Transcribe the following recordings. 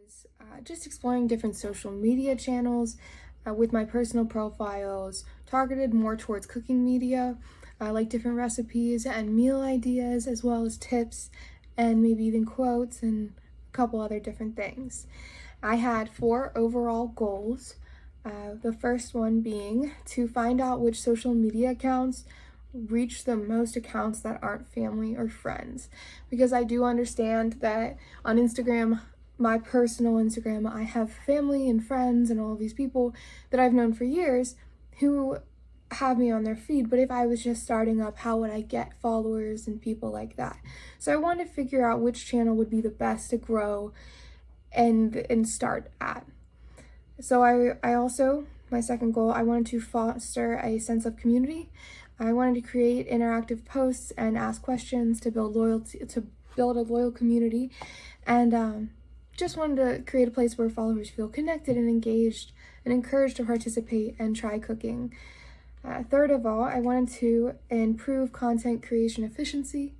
was just exploring different social media channels with my personal profiles targeted more towards cooking media, like different recipes and meal ideas, as well as tips and maybe even quotes and a couple other different things. I had 4 overall goals. The first one being to find out which social media accounts reach the most accounts that aren't family or friends, because I do understand that on Instagram, my personal Instagram, I have family and friends and all these people that I've known for years who have me on their feed. But if I was just starting up, how would I get followers and people like that? So I wanted to figure out which channel would be the best to grow and start at. So I also, my second goal, I wanted to foster a sense of community. I wanted to create interactive posts and ask questions to build loyalty, to build a loyal community, and just wanted to create a place where followers feel connected and engaged and encouraged to participate and try cooking. Third of all, I wanted to improve content creation efficiency.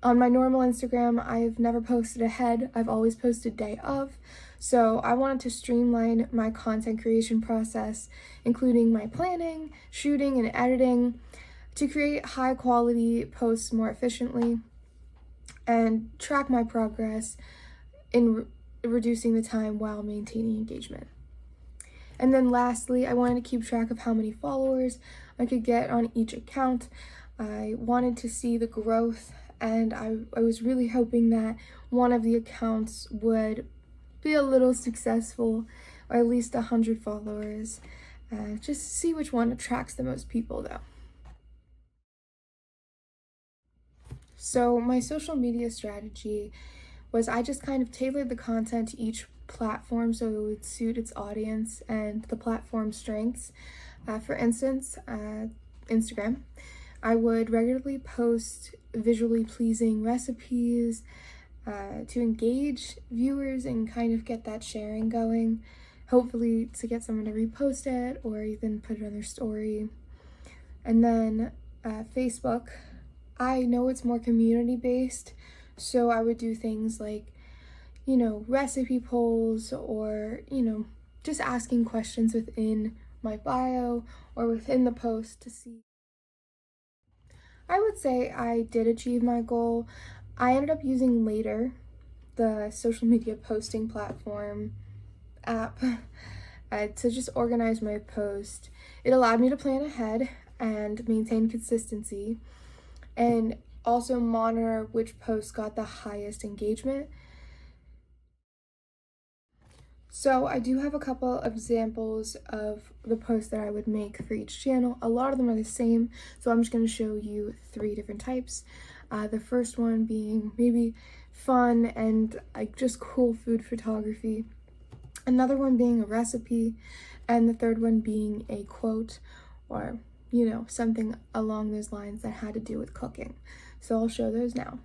On my normal Instagram, I've never posted ahead. I've always posted day of. So I wanted to streamline my content creation process, including my planning, shooting, and editing, to create high quality posts more efficiently and track my progress in reducing the time while maintaining engagement. And then lastly, I wanted to keep track of how many followers I could get on each account. I wanted to see the growth, and I was really hoping that one of the accounts would be a little successful, or at least 100 followers. Just see which one attracts the most people though. So my social media strategy was I just kind of tailored the content to each platform so it would suit its audience and the platform's strengths. For instance, Instagram, I would regularly post visually pleasing recipes to engage viewers and kind of get that sharing going, hopefully to get someone to repost it or even put it on their story. And then Facebook, I know it's more community based, so I would do things like, recipe polls, or, just asking questions within my bio or within the post to see. I would say I did achieve my goal. I ended up using later the social media posting platform app to just organize my post. It allowed me to plan ahead and maintain consistency, and also monitor which posts got the highest engagement. So I do have a couple of examples of the posts that I would make for each channel. A lot of them are the same, so I'm just going to show you 3 different types. The first one being maybe fun and like just cool food photography. Another one being a recipe, and the third one being a quote, or something along those lines that had to do with cooking. So I'll show those now.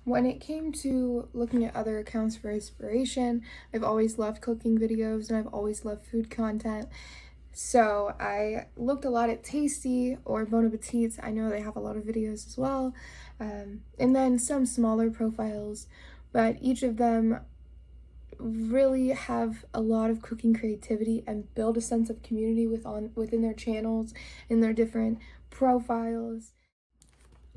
When it came to looking at other accounts for inspiration, I've always loved cooking videos and I've always loved food content. So I looked a lot at Tasty or Bon Appetit. I know they have a lot of videos as well. And then some smaller profiles, but each of them really have a lot of cooking creativity and build a sense of community within their channels and their different profiles.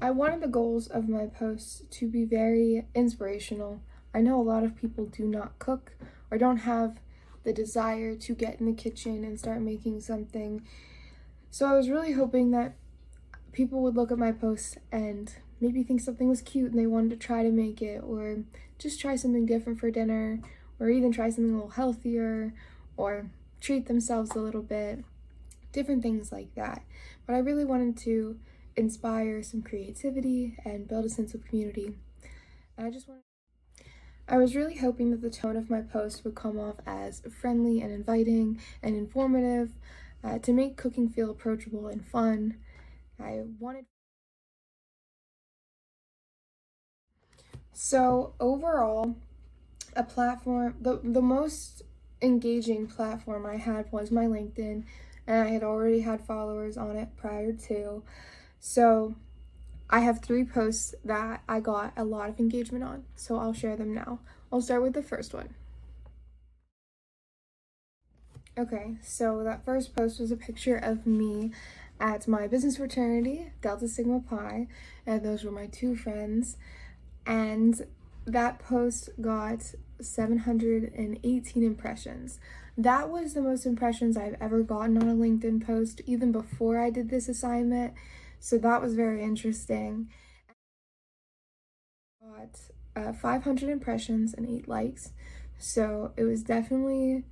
I wanted the goals of my posts to be very inspirational. I know a lot of people do not cook or don't have the desire to get in the kitchen and start making something. So I was really hoping that people would look at my posts and maybe think something was cute and they wanted to try to make it, or just try something different for dinner, or even try something a little healthier, or treat themselves a little bit, different things like that. But I really wanted to inspire some creativity and build a sense of community. And I was really hoping that the tone of my post would come off as friendly and inviting and informative, to make cooking feel approachable and fun. So overall, a platform, the most engaging platform I had was my LinkedIn, and I had already had followers on it prior to. So I have 3 posts that I got a lot of engagement on, so I'll share them now. I'll start with the first one. Okay, so that first post was a picture of me at my business fraternity, Delta Sigma Pi, and those were my 2 friends. And that post got 718 impressions. That was the most impressions I've ever gotten on a LinkedIn post, even before I did this assignment. So that was very interesting. Got 500 impressions and 8 likes. So it was definitely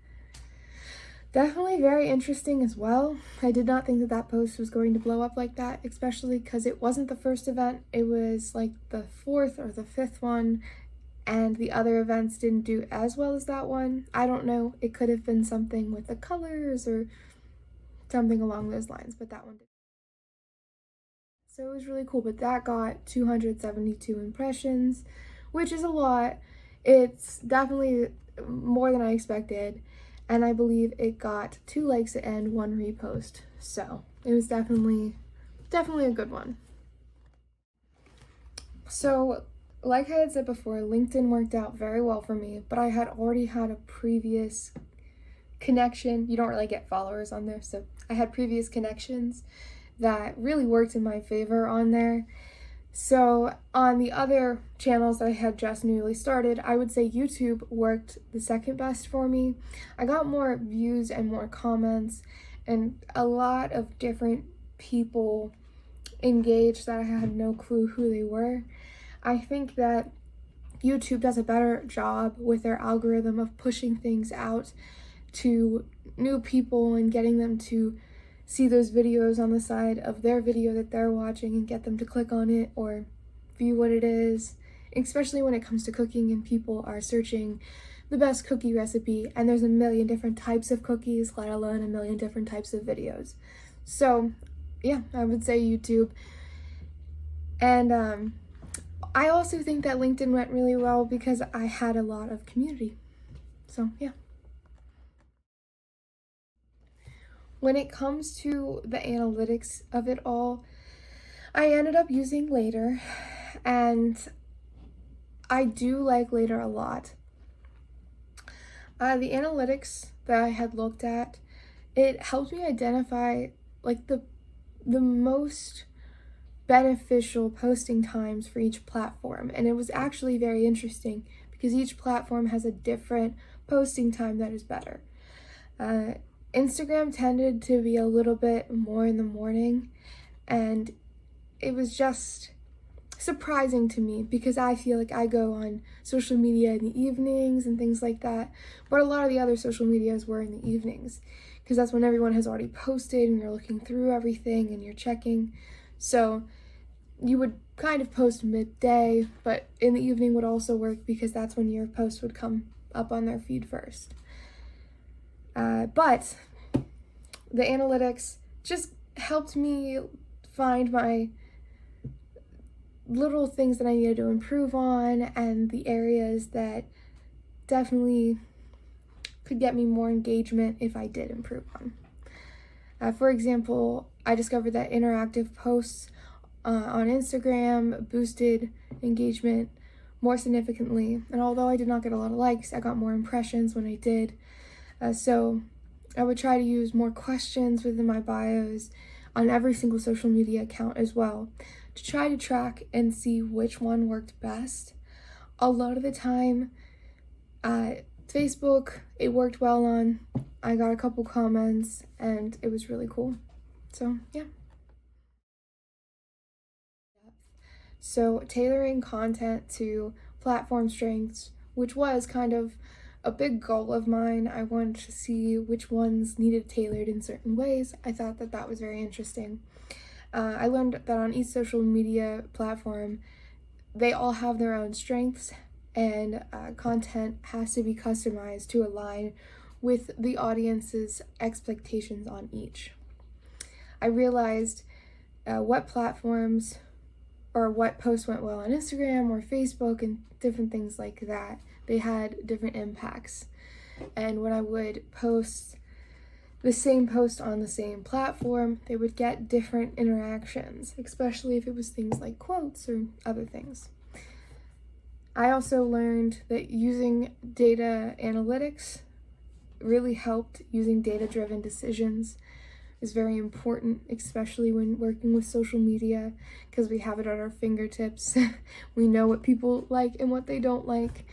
very interesting as well. I did not think that that post was going to blow up like that, especially because it wasn't the first event. It was like the 4th or the 5th one, and the other events didn't do as well as that one. I don't know. It could have been something with the colors or something along those lines, but that one did. So it was really cool, but that got 272 impressions, which is a lot. It's definitely more than I expected. And I believe it got 2 likes and 1 repost. So it was definitely a good one. So like I had said before, LinkedIn worked out very well for me, but I had already had a previous connection. You don't really get followers on there, so I had previous connections that really worked in my favor on there. So on the other channels that I had just newly started, I would say YouTube worked the second best for me. I got more views and more comments and a lot of different people engaged that I had no clue who they were. I think that YouTube does a better job with their algorithm of pushing things out to new people and getting them to see those videos on the side of their video that they're watching and get them to click on it or view what it is, especially when it comes to cooking and people are searching the best cookie recipe and there's a million different types of cookies, let alone a million different types of videos. So yeah, I would say YouTube. And I also think that LinkedIn went really well because I had a lot of community. So yeah. When it comes to the analytics of it all, I ended up using Later, and I do like Later a lot. The analytics that I had looked at, it helped me identify like the most beneficial posting times for each platform, and it was actually very interesting because each platform has a different posting time that is better. Instagram tended to be a little bit more in the morning, and it was just surprising to me because I feel like I go on social media in the evenings and things like that, but a lot of the other social medias were in the evenings because that's when everyone has already posted and you're looking through everything and you're checking. So you would kind of post midday, but in the evening would also work because that's when your post would come up on their feed first. But the analytics just helped me find my little things that I needed to improve on and the areas that definitely could get me more engagement if I did improve on. For example, I discovered that interactive posts on Instagram boosted engagement more significantly, and although I did not get a lot of likes, I got more impressions when I did. So I would try to use more questions within my bios on every single social media account as well to try to track and see which one worked best. A lot of the time, Facebook, it worked well on. I got a couple comments and it was really cool. So yeah. So tailoring content to platform strengths, which was kind of a big goal of mine. I wanted to see which ones needed tailored in certain ways. I thought that that was very interesting. I learned that on each social media platform, they all have their own strengths, and content has to be customized to align with the audience's expectations on each. I realized what platforms or what posts went well on Instagram or Facebook and different things like that. They had different impacts. And when I would post the same post on the same platform, they would get different interactions, especially if it was things like quotes or other things. I also learned that using data analytics really helped. Using data-driven decisions is very important, especially when working with social media, because we have it at our fingertips. We know what people like and what they don't like.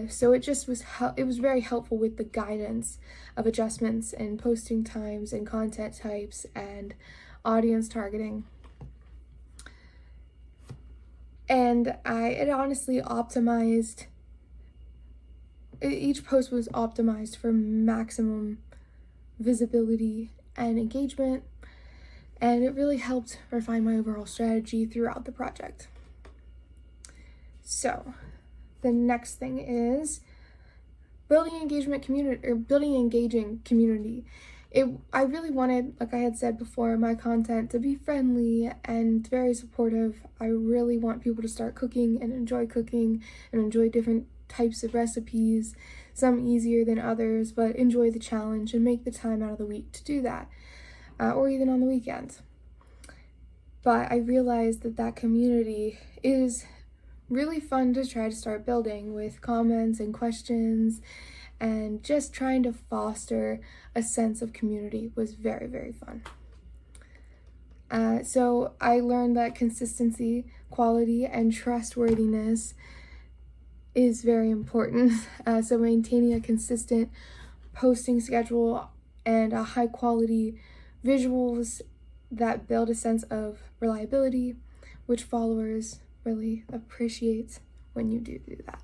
So it just was it was very helpful with the guidance of adjustments and posting times and content types and audience targeting. And it honestly optimized, each post was optimized for maximum visibility and engagement, and it really helped refine my overall strategy throughout the project. So the next thing is building engaging community. I really wanted, like I had said before, my content to be friendly and very supportive. I really want people to start cooking and enjoy different types of recipes, some easier than others, but enjoy the challenge and make the time out of the week to do that, or even on the weekend. But I realized that community is really fun to try to start building, with comments and questions, and just trying to foster a sense of community was very, very fun. So I learned that consistency, quality, and trustworthiness is very important. So maintaining a consistent posting schedule and a high quality visuals that build a sense of reliability, which followers really appreciate when you do that.